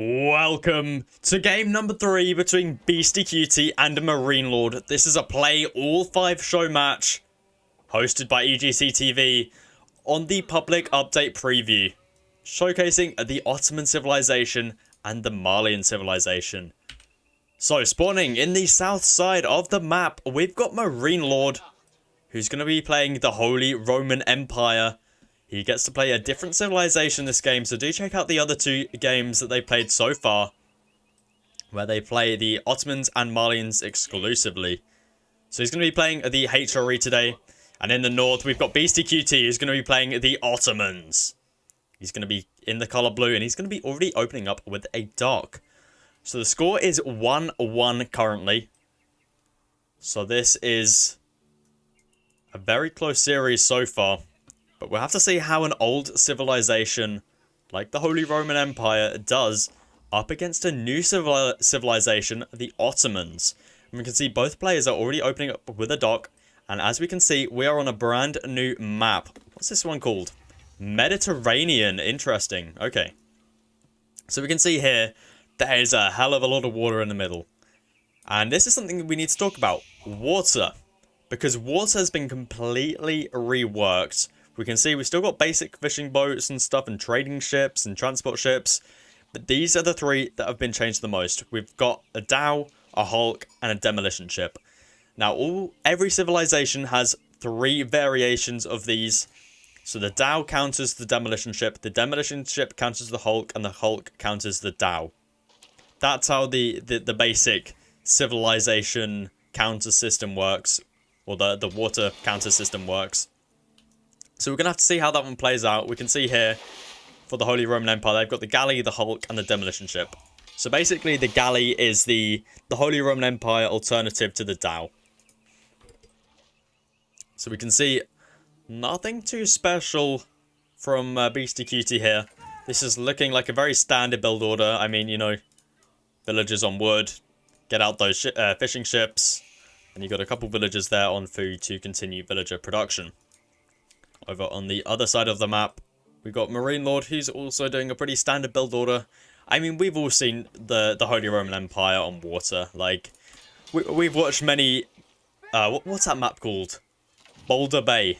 Welcome to game number 3 between BeastyQT and MarineLord. This is a play all 5 show match hosted by EGCTV on the public update preview, showcasing the Ottoman civilization and the Malian civilization. So spawning in the south side of the map, we've got MarineLord, who's going to be playing the Holy Roman Empire. He gets to play a different civilization this game, so do check out the other 2 games that they played so far, where they play the Ottomans and Malians exclusively. So he's going to be playing the HRE today, and in the north we've got BeastyQT, who's going to be playing the Ottomans. He's going to be in the colour blue, and he's going to be already opening up with a dark. So the score is 1-1 currently. So this is a very close series so far. But we'll have to see how an old civilization like the Holy Roman Empire does up against a new civilization, the Ottomans. And we can see both players are already opening up with a dock. And as we can see, we are on a brand new map. What's this one called? Mediterranean. Interesting. Okay. So we can see here, there is a hell of a lot of water in the middle. And this is something we need to talk about. Water. Because water has been completely reworked. We can see we've still got basic fishing boats and stuff and trading ships and transport ships. But these are the 3 that have been changed the most. We've got a dhow, a hulk, and a demolition ship. Now, every civilization has 3 variations of these. So the dhow counters the demolition ship counters the hulk, and the hulk counters the dhow. That's how the basic civilization counter system works, or the water counter system works. So we're going to have to see how that one plays out. We can see here, for the Holy Roman Empire, they've got the galley, the hulk, and the demolition ship. So basically, the galley is the Holy Roman Empire alternative to the dhow. So we can see nothing too special from BeastyQT here. This is looking like a very standard build order. I mean, you know, villagers on wood, get out those fishing ships, and you've got a couple villagers there on food to continue villager production. Over on the other side of the map, we've got MarineLord, who's also doing a pretty standard build order. I mean, we've all seen the Holy Roman Empire on water. Like, we've watched many... what's that map called? Boulder Bay.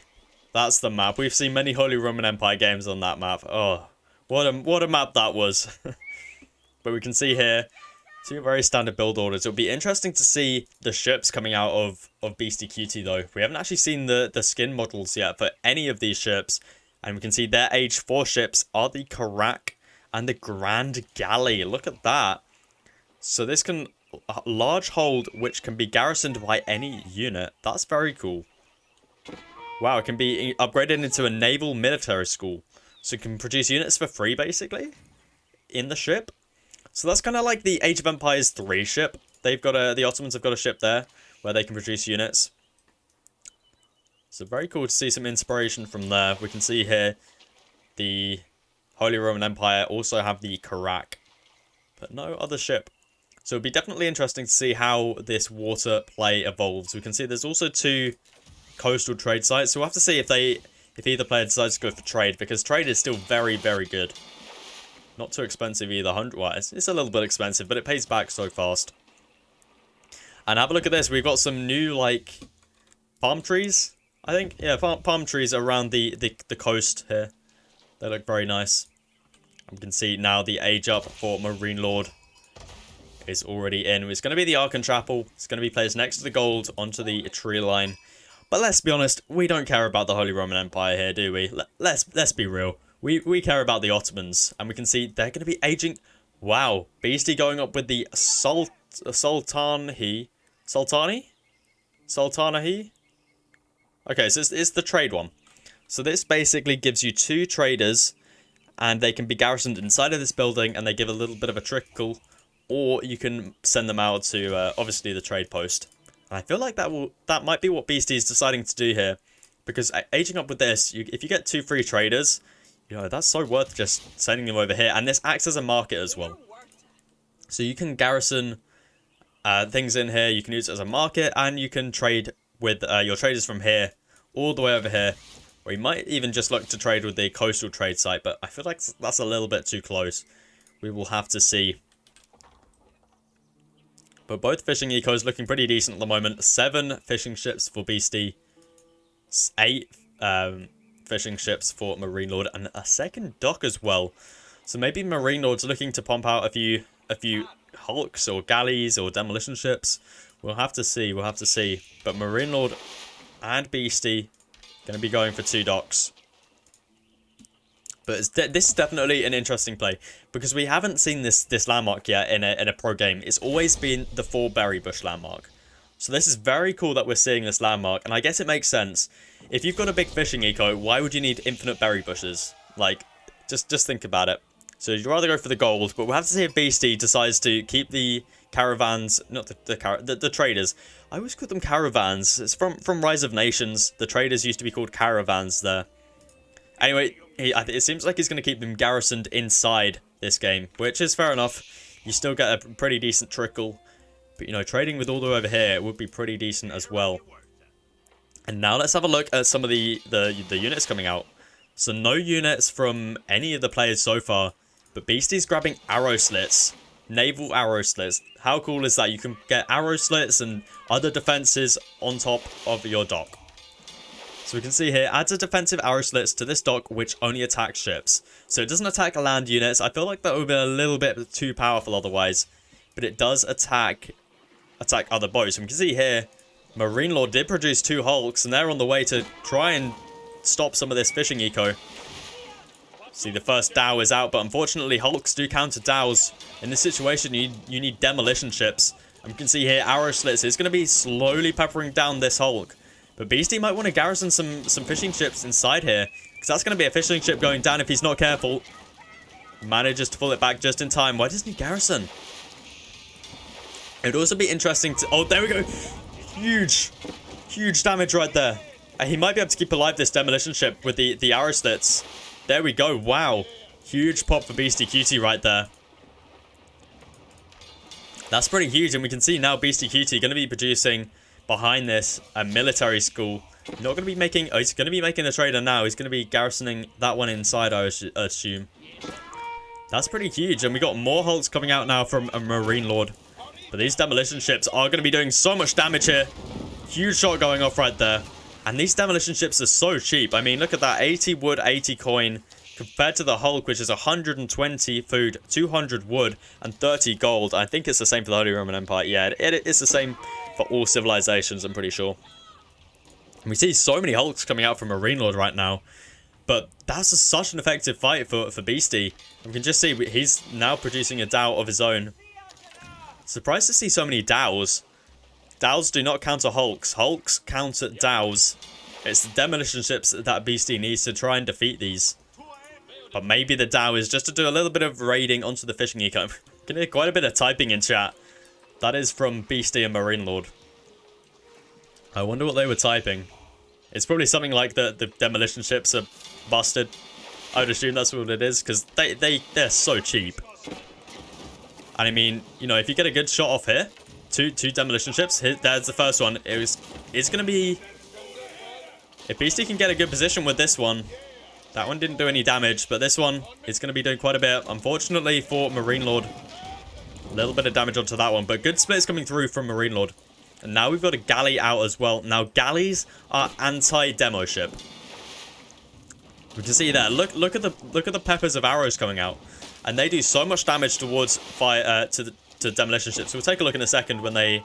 That's the map. We've seen many Holy Roman Empire games on that map. Oh, what a map that was. But we can see here, 2 very standard build orders. It'll be interesting to see the ships coming out of BeastyQT though. We haven't actually seen the skin models yet for any of these ships. And we can see their age 4 ships are the Karak and the Grand Galley. Look at that. So this can large hold, which can be garrisoned by any unit. That's very cool. Wow, it can be upgraded into a naval military school. So it can produce units for free basically in the ship. So that's kind of like the Age of Empires 3 ship. They've got the Ottomans have got a ship there where they can produce units. So very cool to see some inspiration from there. We can see here the Holy Roman Empire also have the Karak, but no other ship. So it'll be definitely interesting to see how this water play evolves. We can see there's also 2 coastal trade sites. So we'll have to see if either player decides to go for trade, because trade is still very, very good. Not too expensive either. Well, it's a little bit expensive, but it pays back so fast. And have a look at this. We've got some new, like, palm trees, I think. Yeah, palm trees around the coast here. They look very nice. We can see now the age up for MarineLord is already in. It's going to be the Archon Chapel. It's going to be placed next to the gold onto the tree line. But let's be honest, we don't care about the Holy Roman Empire here, do we? Let's be real. We care about the Ottomans, and we can see they're going to be aging. Wow, Beastie going up with the Sultani? Okay, so it's the trade one. So this basically gives you 2 traders, and they can be garrisoned inside of this building, and they give a little bit of a trickle, or you can send them out to, obviously, the trade post. And I feel like that might be what Beastie is deciding to do here, because aging up with this, if you get 2 free traders, you know, that's so worth just sending them over here. And this acts as a market as well. So you can garrison things in here. You can use it as a market. And you can trade with your traders from here all the way over here. Or you might even just look to trade with the coastal trade site. But I feel like that's a little bit too close. We will have to see. But both fishing ecos looking pretty decent at the moment. 7 fishing ships for Beastie. 8 fishing ships for MarineLord. And a second dock as well. So maybe MarineLord's looking to pump out a few hulks or galleys or demolition ships. We'll have to see. We'll have to see. But MarineLord and Beastie going to be going for 2 docks. But this is definitely an interesting play, because we haven't seen this landmark yet in a pro game. It's always been the 4 berry bush landmark. So this is very cool that we're seeing this landmark, and I guess it makes sense. If you've got a big fishing eco, why would you need infinite berry bushes? Like, just think about it. So you'd rather go for the gold, but we'll have to see if Beastie decides to keep the caravans, not the traders. I always call them caravans. It's from Rise of Nations. The traders used to be called caravans there. Anyway, it seems like he's going to keep them garrisoned inside this game, which is fair enough. You still get a pretty decent trickle. But, you know, trading with all the way over here would be pretty decent as well. And now let's have a look at some of the units coming out. So no units from any of the players so far. But Beastie's grabbing arrow slits. Naval arrow slits. How cool is that? You can get arrow slits and other defenses on top of your dock. So we can see here, adds a defensive arrow slits to this dock, which only attacks ships. So it doesn't attack land units. I feel like that would be a little bit too powerful otherwise. But it does attack other boats. So we can see here, MarineLord did produce 2 hulks, and they're on the way to try and stop some of this fishing eco. See, the first Dow is out, but unfortunately hulks do counter Dows. In this situation, you need demolition ships. And we can see here, arrow slits is going to be slowly peppering down this hulk. But Beastie might want to garrison some fishing ships inside here, because that's going to be a fishing ship going down if he's not careful. Manages to pull it back just in time. Why doesn't he garrison? It would also be interesting to... Oh, there we go. Huge damage right there. He might be able to keep alive this demolition ship with the arrow slits. There we go. Wow. Huge pop for BeastyQT right there. That's pretty huge. And we can see now BeastyQT going to be producing behind this a military school. Not going to be making... Oh, he's going to be making a trader now. He's going to be garrisoning that one inside, I assume. That's pretty huge. And we got more hulks coming out now from a MarineLord. But these demolition ships are going to be doing so much damage here. Huge shot going off right there. And these demolition ships are so cheap. I mean, look at that. 80 wood, 80 coin. Compared to the Hulk, which is 120 food, 200 wood, and 30 gold. I think it's the same for the Holy Roman Empire. Yeah, it is the same for all civilizations, I'm pretty sure. And we see so many Hulks coming out from MarineLord right now. But that's such an effective fight for Beastie. We can just see he's now producing a Dow of his own. Surprised to see so many Dows. Dows do not counter Hulks. Hulks counter Dows. It's the demolition ships that Beastie needs to try and defeat these. But maybe the Dow is just to do a little bit of raiding onto the fishing eco. Can hear quite a bit of typing in chat. That is from Beastie and MarineLord. I wonder what they were typing. It's probably something like the demolition ships are busted. I would assume that's what it is, because they're so cheap. And I mean, you know, if you get a good shot off here, two demolition ships, there's the first one. It's going to be... If Beastie can get a good position with this one, that one didn't do any damage, but this one is going to be doing quite a bit. Unfortunately for MarineLord, a little bit of damage onto that one, but good splits coming through from MarineLord. And now we've got a galley out as well. Now, galleys are anti-demo ship. We can see there. Look at the peppers of arrows coming out, and they do so much damage towards fire to demolition ships. We'll take a look in a second when they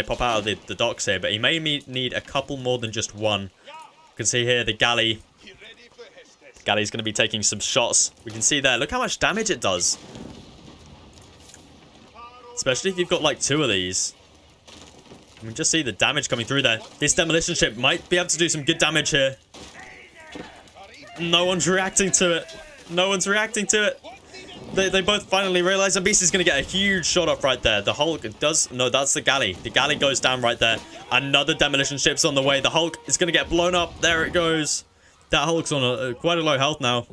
pop out of the docks here. But he may need a couple more than just one. You can see here the galley. The galley's going to be taking some shots. We can see there. Look how much damage it does. Especially if you've got like 2 of these. You can just see the damage coming through there. This demolition ship might be able to do some good damage here. No one's reacting to it. No one's reacting to it. They both finally realize that Beastie's going to get a huge shot off right there. The Hulk does... No, that's the galley. The galley goes down right there. Another demolition ship's on the way. The Hulk is going to get blown up. There it goes. That Hulk's on quite a low health now.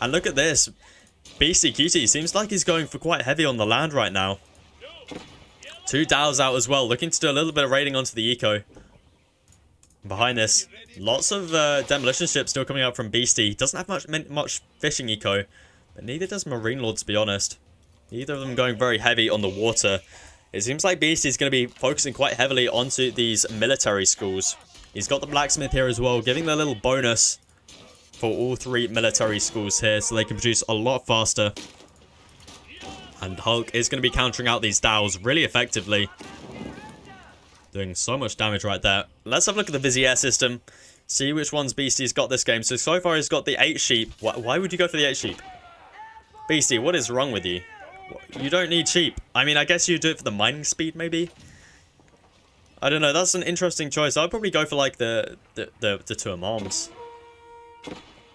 And look at this. BeastyQT seems like he's going for quite heavy on the land right now. 2 Dows out as well. Looking to do a little bit of raiding onto the eco. Behind this, lots of demolition ships still coming out from Beastie. Doesn't have much fishing eco. But neither does MarineLord, to be honest. Neither of them going very heavy on the water. It seems like Beastie's going to be focusing quite heavily onto these military schools. He's got the blacksmith here as well, giving a little bonus for all 3 military schools here, so they can produce a lot faster. And Hulk is going to be countering out these Dows really effectively. Doing so much damage right there. Let's have a look at the Vizier system. See which ones Beastie's got this game. So far he's got the 8 sheep. Why would you go for the 8 sheep? Beastie, what is wrong with you? You don't need sheep. I mean, I guess you do it for the mining speed, maybe? I don't know. That's an interesting choice. I'd probably go for, like, the 2 moms.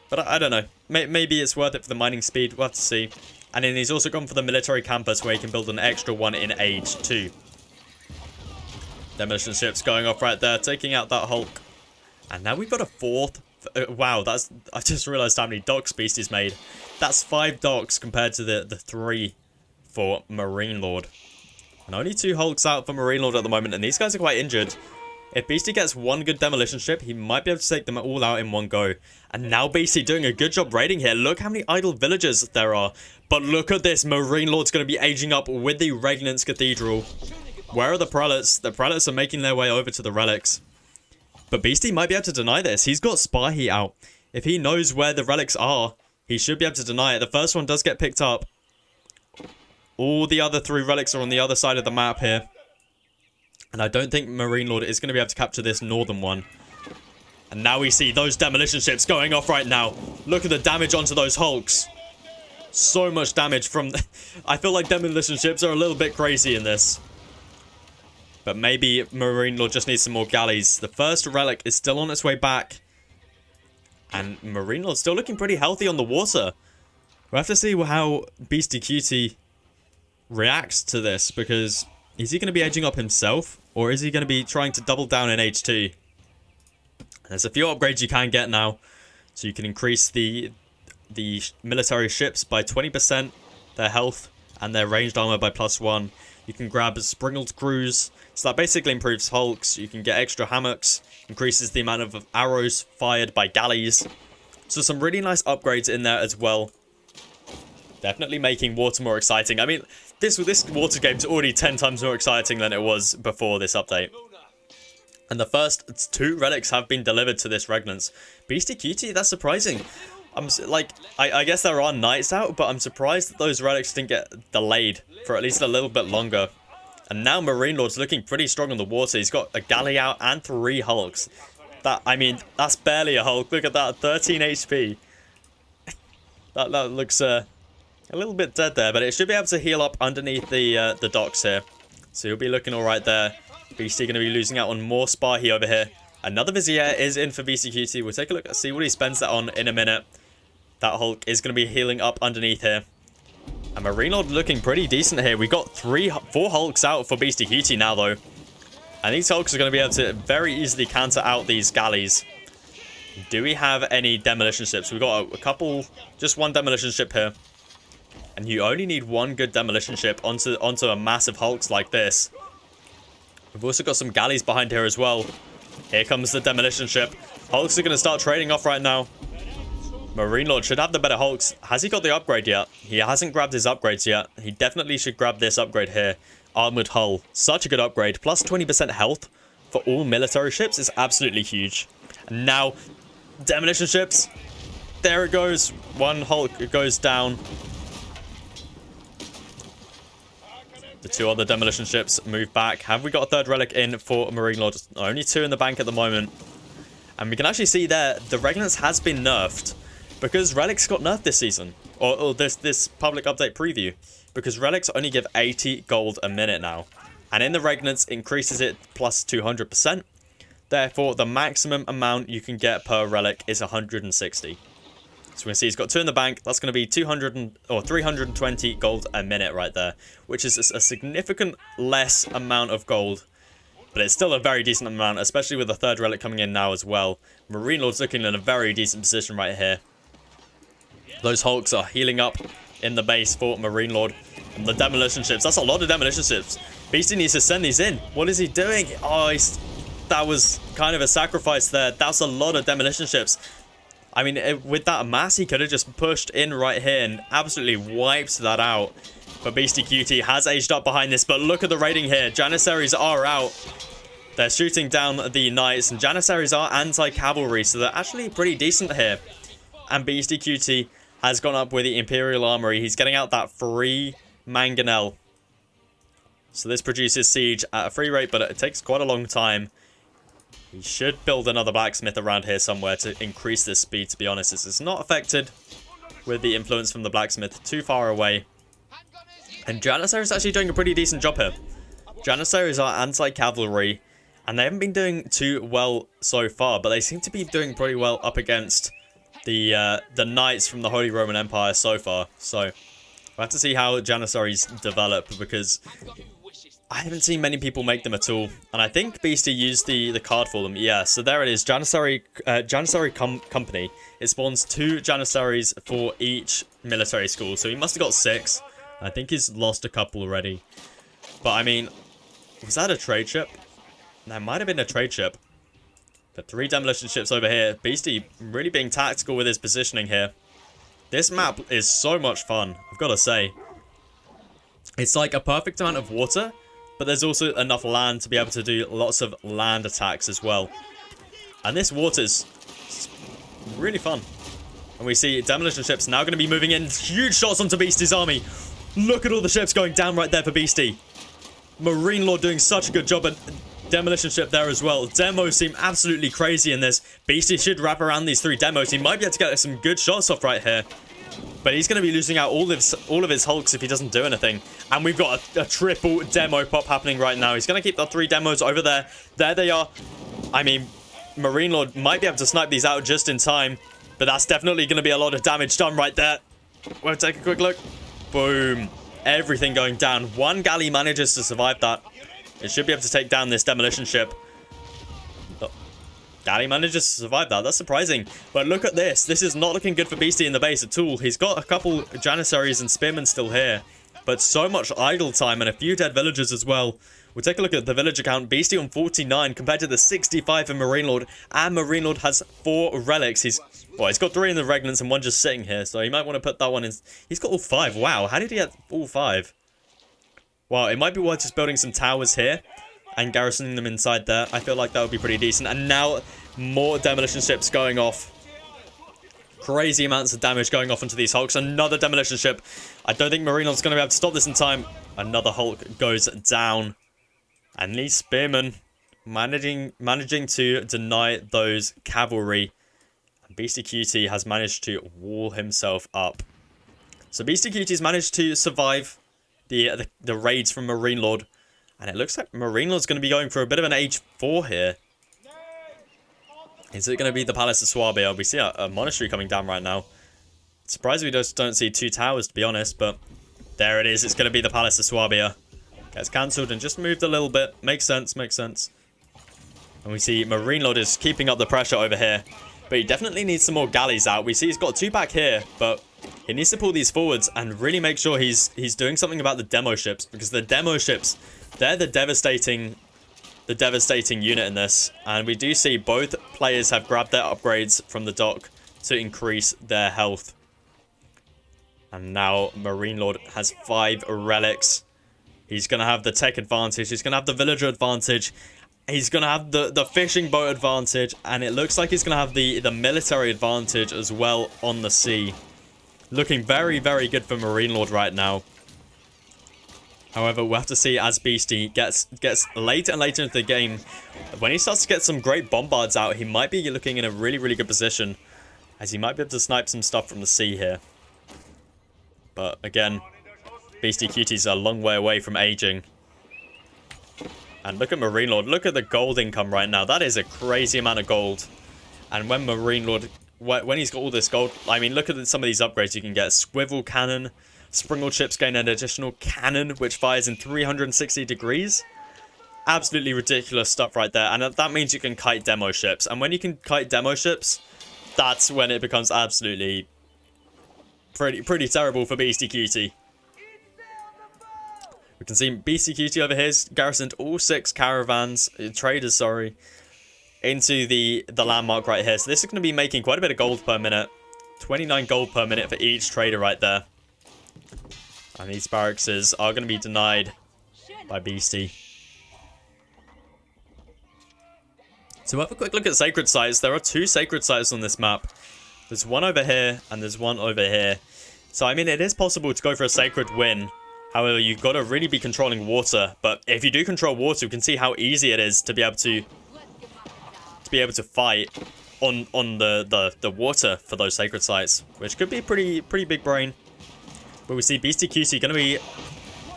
But I don't know. Maybe it's worth it for the mining speed. We'll have to see. And then he's also gone for the military campus, where he can build an extra one in age 2. Demolition ships going off right there, taking out that Hulk. And now we've got a 4th. Wow, I just realized how many docks Beastie's made. That's 5 docks compared to the 3 for MarineLord. And only 2 Hulks out for MarineLord at the moment, and these guys are quite injured. If Beastie gets one good demolition ship, he might be able to take them all out in one go. And now Beastie doing a good job raiding here. Look how many idle villagers there are. But look at this, MarineLord's going to be aging up with the Regnance Cathedral. Where are the prelates? The prelates are making their way over to the relics. But Beastie might be able to deny this. He's got Spy Heat out. If he knows where the relics are, he should be able to deny it. The first one does get picked up. All the other 3 relics are on the other side of the map here. And I don't think MarineLord is going to be able to capture this northern one. And now we see those demolition ships going off right now. Look at the damage onto those Hulks. So much damage from... I feel like demolition ships are a little bit crazy in this. But maybe MarineLord just needs some more galleys. The first relic is still on its way back. And MarineLord's still looking pretty healthy on the water. We'll have to see how BeastyQT reacts to this, because is he going to be edging up himself, or is he going to be trying to double down in H2? There's a few upgrades you can get now, so you can increase the military ships by 20%, their health, and their ranged armor by +1. You can grab sprinkled crews, so that basically improves hulks. You can get extra hammocks, increases the amount of arrows fired by galleys. So some really nice upgrades in there as well. Definitely making water more exciting. I mean, this water game's already 10 times more exciting than it was before this update. And the first 2 relics have been delivered to this Regnance. BeastyQT, that's surprising. I guess there are nights out, but I'm surprised that those relics didn't get delayed for at least a little bit longer. And now MarineLord's looking pretty strong on the water. He's got a galley out and 3 hulks. I mean, that's barely a hulk. Look at that, 13 HP. that looks a little bit dead there, but it should be able to heal up underneath the docks here. So he'll be looking all right there. Beastie going to be losing out on more Spahi over here. Another Vizier is in for BeastyQT. We'll take a look and see what he spends that on in a minute. That Hulk is going to be healing up underneath here. And MarineLord looking pretty decent here. We got 4 Hulks out for BeastyQT now, though. And these Hulks are going to be able to very easily counter out these galleys. Do we have any demolition ships? We've got a couple, just 1 demolition ship here. And you only need 1 good demolition ship onto a massive Hulks like this. We've also got some galleys behind here as well. Here comes the demolition ship. Hulks are going to start trading off right now. MarineLord should have the better Hulks. Has he got the upgrade yet? He hasn't grabbed his upgrades yet. He definitely should grab this upgrade here. Armored hull. Such a good upgrade. Plus 20% health for all military ships is absolutely huge. And now, demolition ships. There it goes. 1 Hulk goes down. The 2 other demolition ships move back. Have we got a 3rd relic in for MarineLord? Only 2 in the bank at the moment. And we can actually see there, the Regnance has been nerfed. Because relics got nerfed this season. Or this public update preview. Because relics only give 80 gold a minute now. And in the Regnance, increases it plus 200%. Therefore, the maximum amount you can get per relic is 160. So we can see he's got 2 in the bank. That's going to be 320 gold a minute right there. Which is a significant less amount of gold. But it's still a very decent amount, especially with the 3rd relic coming in now as well. MarineLord's looking in a very decent position right here. Those Hulks are healing up in the base for MarineLord. And the demolition ships, that's a lot of demolition ships. Beastie needs to send these in. What is he doing? Oh, that was kind of a sacrifice there. That's a lot of demolition ships. I mean, with that mass, he could have just pushed in right here and absolutely wiped that out. But BeastyQT has aged up behind this. But look at the raiding here. Janissaries are out. They're shooting down the knights. And Janissaries are anti-cavalry, so they're actually pretty decent here. And BeastyQT has gone up with the Imperial Armory. He's getting out that free mangonel. So this produces siege at a free rate, but it takes quite a long time. He should build another blacksmith around here somewhere to increase this speed, to be honest. This is not affected with the influence from the blacksmith too far away. And Janissaries is actually doing a pretty decent job here. Janissaries are anti-cavalry, and they haven't been doing too well so far, but they seem to be doing pretty well up against the knights from the Holy Roman Empire so far. So we'll have to see how Janissaries develop, because I haven't seen many people make them at all. And I think Beastie used the card for them. Yeah, so there it is. Janissary Company. It spawns 2 Janissaries for each military school. So he must have got 6. I think he's lost a couple already. But I mean, was that a trade ship? That might have been a trade ship. But 3 demolition ships over here. Beastie really being tactical with his positioning here. This map is so much fun, I've got to say. It's like a perfect amount of water, but there's also enough land to be able to do lots of land attacks as well. And this water's really fun. And we see demolition ships now going to be moving in. Huge shots onto Beastie's army. Look at all the ships going down right there for Beastie. MarineLord doing such a good job at demolition ship there as well. Demos seem absolutely crazy in this. Beastie should wrap around these 3 demos. He might be able to get some good shots off right here. But he's going to be losing out all of his hulks if he doesn't do anything. And we've got a triple demo pop happening right now. He's going to keep the 3 demos over there. There they are. I mean, MarineLord might be able to snipe these out just in time. But that's definitely going to be a lot of damage done right there. We'll take a quick look. Boom. Everything going down. 1 galley manages to survive that. It should be able to take down this demolition ship. Galley manages to survive that. That's surprising. But look at this. This is not looking good for Beastie in the base at all. He's got a couple Janissaries and Spearmen still here. But so much idle time and a few dead villagers as well. We'll take a look at the villager count. Beastie on 49 compared to the 65 for MarineLord. And MarineLord has 4 relics. He's got 3 in the regnants and 1 just sitting here. So he might want to put that one in. He's got all 5. Wow. How did he get all 5? Well, it might be worth just building some towers here and garrisoning them inside there. I feel like that would be pretty decent. And now more demolition ships going off. Crazy amounts of damage going off into these hulks. Another demolition ship. I don't think MarineLord's going to be able to stop this in time. Another hulk goes down. And these spearmen managing to deny those cavalry. And BeastyQT has managed to wall himself up. So BeastyQT's managed to survive the raids from MarineLord. And it looks like MarineLord's going to be going for a bit of an age 4 here. Is it going to be the Palace of Swabia? We see a monastery coming down right now. Surprised we just don't see 2 towers, to be honest. But there it is. It's going to be the Palace of Swabia. Gets cancelled and just moved a little bit. Makes sense, makes sense. And we see MarineLord is keeping up the pressure over here. But he definitely needs some more galleys out. We see he's got 2 back here, but he needs to pull these forwards and really make sure he's doing something about the demo ships. Because the demo ships, they're the devastating unit in this. And we do see both players have grabbed their upgrades from the dock to increase their health. And now MarineLord has 5 relics. He's going to have the tech advantage. He's going to have the villager advantage. He's going to have the fishing boat advantage. And it looks like he's going to have the military advantage as well on the sea. Looking very, very good for MarineLord right now. However, we'll have to see as Beastie gets later and later into the game. When he starts to get some great bombards out, he might be looking in a really, really good position. As he might be able to snipe some stuff from the sea here. But again, BeastyQT's a long way away from aging. And look at MarineLord. Look at the gold income right now. That is a crazy amount of gold. And when MarineLord, when he's got all this gold, I mean, look at some of these upgrades you can get. Swivel cannon. Springle ships gain an additional cannon, which fires in 360 degrees. Absolutely ridiculous stuff right there. And that means you can kite demo ships. And when you can kite demo ships, that's when it becomes absolutely pretty terrible for BeastyQT. We can see BeastyQT over here has garrisoned all 6 caravans, traders, sorry. into the landmark right here. So this is going to be making quite a bit of gold per minute. 29 gold per minute for each trader right there. And these barracks are going to be denied by Beastie. So have a quick look at sacred sites. There are 2 sacred sites on this map. There's one over here and there's one over here. So I mean, it is possible to go for a sacred win. However, you've got to really be controlling water. But if you do control water, you can see how easy it is to be able to fight on the water for those sacred sites, which could be pretty big brain. But we see BeastyQT going to be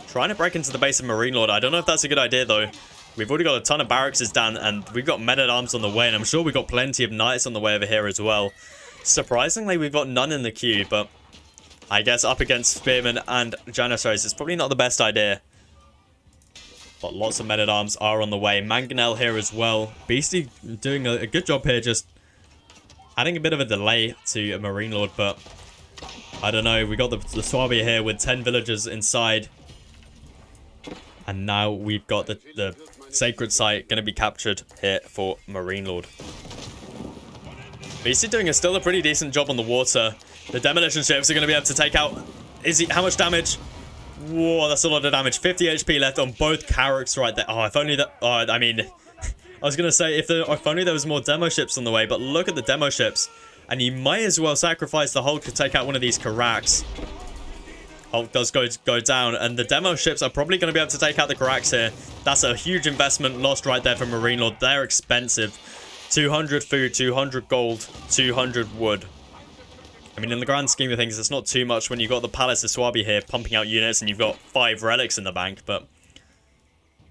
trying to break into the base of MarineLord. I don't know if that's a good idea though. We've already got a ton of barracks down, and we've got men-at-arms on the way, and I'm sure we've got plenty of knights on the way over here as well. Surprisingly, we've got none in the queue, but I guess up against spearmen and janissaries, it's probably not the best idea. But lots of men-at-arms are on the way. Mangonel here as well. Beastie doing a good job here, just adding a bit of a delay to a MarineLord, but I don't know. We got the Swabia here with 10 villagers inside. And now we've got the sacred site going to be captured here for MarineLord. Beastie doing still a pretty decent job on the water. The demolition ships are going to be able to take out... How much damage? Whoa, that's a lot of damage. 50 HP left on both carracks right there. Oh, if only that... Oh, I mean... I was going to say, if only there was more demo ships on the way, but look at the demo ships. And you might as well sacrifice the Hulk to take out one of these carracks. Hulk does go down, and the demo ships are probably going to be able to take out the carracks here. That's a huge investment lost right there for MarineLord. They're expensive. 200 food, 200 gold, 200 wood. I mean, in the grand scheme of things, it's not too much when you've got the Palace of Swabi here pumping out units and you've got 5 relics in the bank, but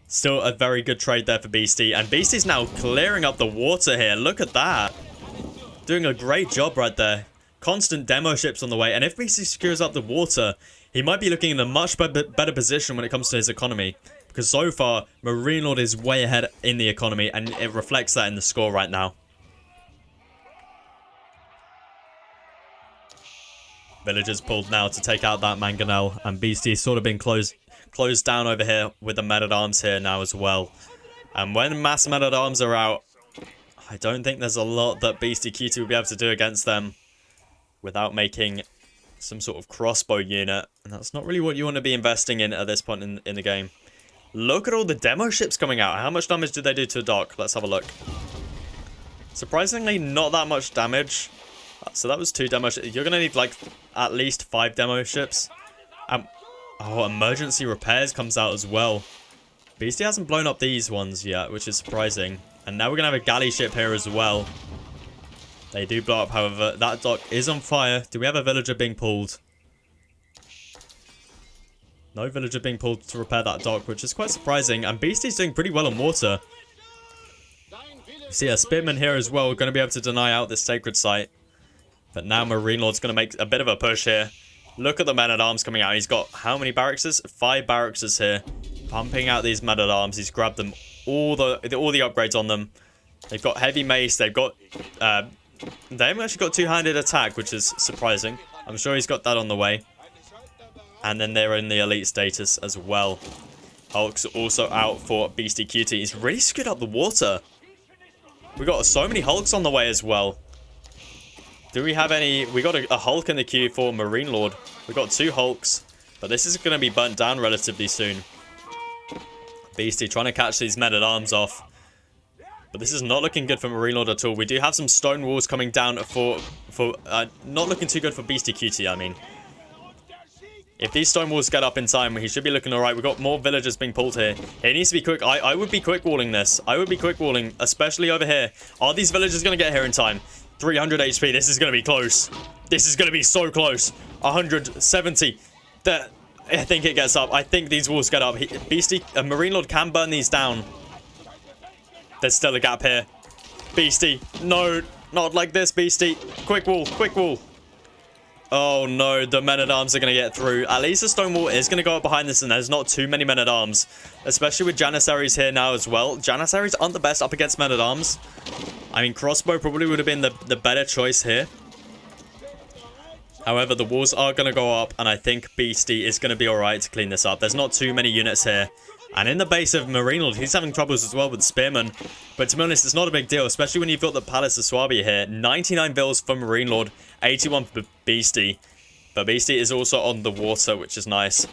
still a very good trade there for Beastie. And Beastie's now clearing up the water here. Look at that. Doing a great job right there. Constant demo ships on the way, and if Beastie secures up the water, he might be looking in a much better position when it comes to his economy. Because so far, MarineLord is way ahead in the economy, and it reflects that in the score right now. Villagers pulled now to take out that Mangonel, and Beastie's sort of been closed down over here with the men-at-arms here now as well. And when mass men-at-arms are out, I don't think there's a lot that BeastyQT will be able to do against them without making some sort of crossbow unit. And that's not really what you want to be investing in at this point in the game. Look at all the demo ships coming out. How much damage did they do to a dock? Let's have a look. Surprisingly, not that much damage. So that was 2 demo ships. You're going to need like at least 5 demo ships. Oh, emergency repairs comes out as well. Beastie hasn't blown up these ones yet, which is surprising. And now we're going to have a galley ship here as well. They do blow up, however. That dock is on fire. Do we have a villager being pulled? No villager being pulled to repair that dock, which is quite surprising. And Beastie's doing pretty well on water. See a spearman here as well. We're going to be able to deny out this sacred site. But now MarineLord's going to make a bit of a push here. Look at the men-at-arms coming out. He's got how many barracks? 5 barracks here. Pumping out these men-at-arms. He's grabbed them all the upgrades on them. They've got heavy mace. They've got... they haven't actually got 2-handed attack, which is surprising. I'm sure he's got that on the way. And then they're in the elite status as well. Hulk's also out for BeastyQT. He's really screwed up the water. We got so many Hulks on the way as well. Do we have any... We got a Hulk in the queue for MarineLord. We got 2 Hulks. But this is going to be burnt down relatively soon. Beastie trying to catch these men-at-arms off. But this is not looking good for MarineLord at all. We do have some stone walls coming down for not looking too good for BeastyQT, I mean. If these stone walls get up in time, he should be looking alright. We've got more villagers being pulled here. It needs to be quick. I would be quick walling this. I would be quick walling, especially over here. Are these villagers going to get here in time? 300 HP. This is going to be close. This is going to be so close. 170. I think it gets up. I think these walls get up. MarineLord can burn these down. There's still a gap here. Beastie. No, not like this, Beastie. Quick wall. Quick wall. Oh no, the men-at-arms are going to get through. At least the stone wall is going to go up behind this, and there's not too many men-at-arms. Especially with janissaries here now as well. Janissaries aren't the best up against men-at-arms. I mean, crossbow probably would have been the better choice here. However, the walls are going to go up, and I think Beastie is going to be alright to clean this up. There's not too many units here. And in the base of MarineLord, he's having troubles as well with Spearman. But to be honest, it's not a big deal, especially when you've got the Palace of Swabi here. 99 vills for MarineLord, 81 for Beastie. But Beastie is also on the water, which is nice.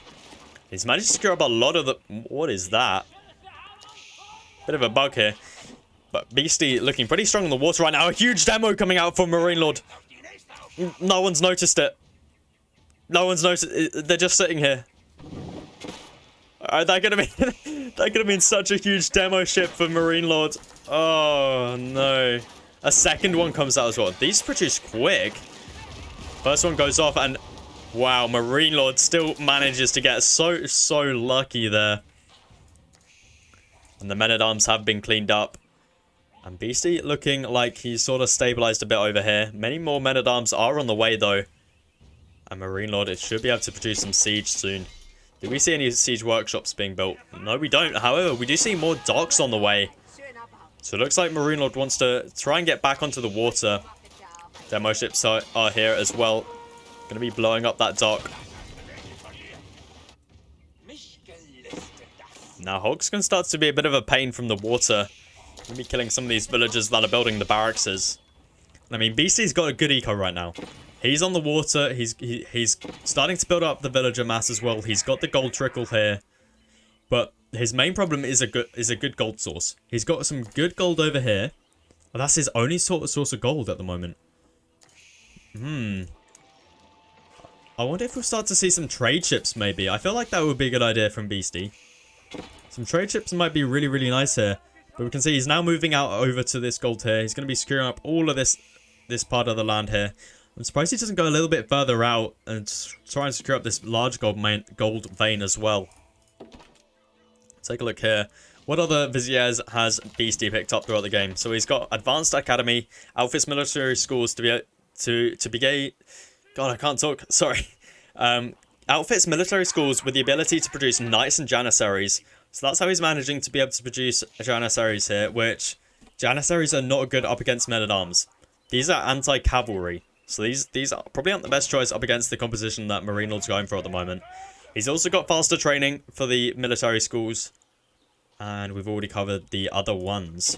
He's managed to secure up a lot of the... What is that? Bit of a bug here. But Beastie looking pretty strong on the water right now. A huge demo coming out from MarineLord. No one's noticed it. No one's noticed. They're just sitting here. That could have been such a huge demo ship for MarineLord. Oh no. A second one comes out as well. These produce quick. First one goes off and wow, MarineLord still manages to get so lucky there. And the men-at-arms have been cleaned up. And Beastie looking like he's sort of stabilized a bit over here. Many more men-at-arms are on the way though. And MarineLord, it should be able to produce some siege soon. Do we see any siege workshops being built? No, we don't. However, we do see more docks on the way. So it looks like MarineLord wants to try and get back onto the water. Demo ships are here as well. Going to be blowing up that dock. Now, Hogscon starts to be a bit of a pain from the water. Going to be killing some of these villagers that are building the barracks. I mean, Beastie's got a good eco right now. He's on the water. He's starting to build up the villager mass as well. He's got the gold trickle here. But his main problem is a good gold source. He's got some good gold over here. But that's his only sort of source of gold at the moment. I wonder if we'll start to see some trade ships maybe. I feel like that would be a good idea from Beastie. Some trade ships might be really, really nice here. But we can see he's now moving out over to this gold here. He's going to be securing up all of this part of the land here. I'm surprised he doesn't go a little bit further out and try and secure up this large gold vein as well. Take a look here. What other viziers has Beastie picked up throughout the game? So he's got Advanced Academy, Outfits Military Schools to be gay. God, I can't talk. Sorry. Outfits Military Schools with the ability to produce Knights and Janissaries. So that's how he's managing to be able to produce Janissaries here, which Janissaries are not good up against men-at-arms. These are anti-cavalry. So these are probably aren't the best choice up against the composition that MarineLord's going for at the moment. He's also got faster training for the military schools. And we've already covered the other ones.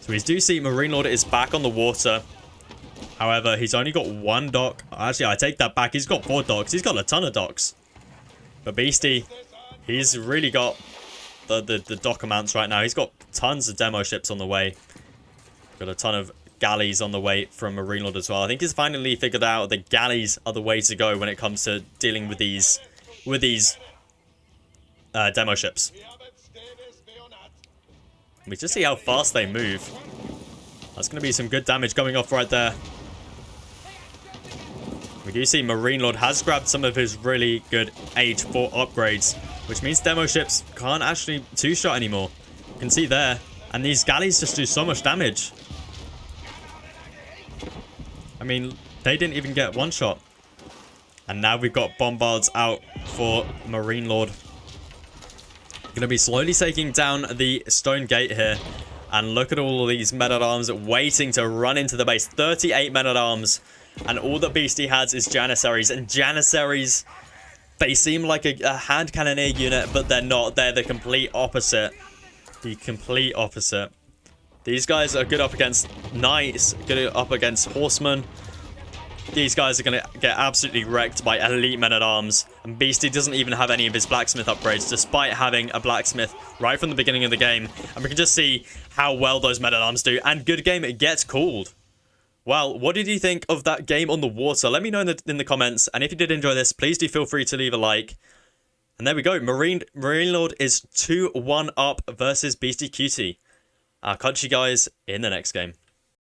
So we do see MarineLord is back on the water. However, he's only got one dock. Actually, I take that back. He's got 4 docks. He's got a ton of docks. But Beastie, he's really got the dock amounts right now. He's got tons of demo ships on the way. Got a ton of galleys on the way from MarineLord as well. I think he's finally figured out that galleys are the way to go when it comes to dealing with these demo ships. We just see how fast they move. That's going to be some good damage going off right there. We do see MarineLord has grabbed some of his really good Age 4 upgrades, which means demo ships can't actually two-shot anymore. You can see there. And these galleys just do so much damage. I mean, they didn't even get one shot. And now we've got bombards out for MarineLord. Going to be slowly taking down the stone gate here. And look at all of these men-at-arms waiting to run into the base. 38 men-at-arms. And all that Beastie has is Janissaries. And Janissaries, they seem like a hand cannoneer unit, but they're not. They're the complete opposite. The complete opposite. These guys are good up against knights, good up against horsemen. These guys are going to get absolutely wrecked by elite men-at-arms. And Beastie doesn't even have any of his blacksmith upgrades, despite having a blacksmith right from the beginning of the game. And we can just see how well those men-at-arms do. And good game, it gets called. Well, what did you think of that game on the water? Let me know in the comments. And if you did enjoy this, please do feel free to leave a like. And there we go. MarineLord is 2-1 up versus BeastyQT. I'll catch you guys in the next game.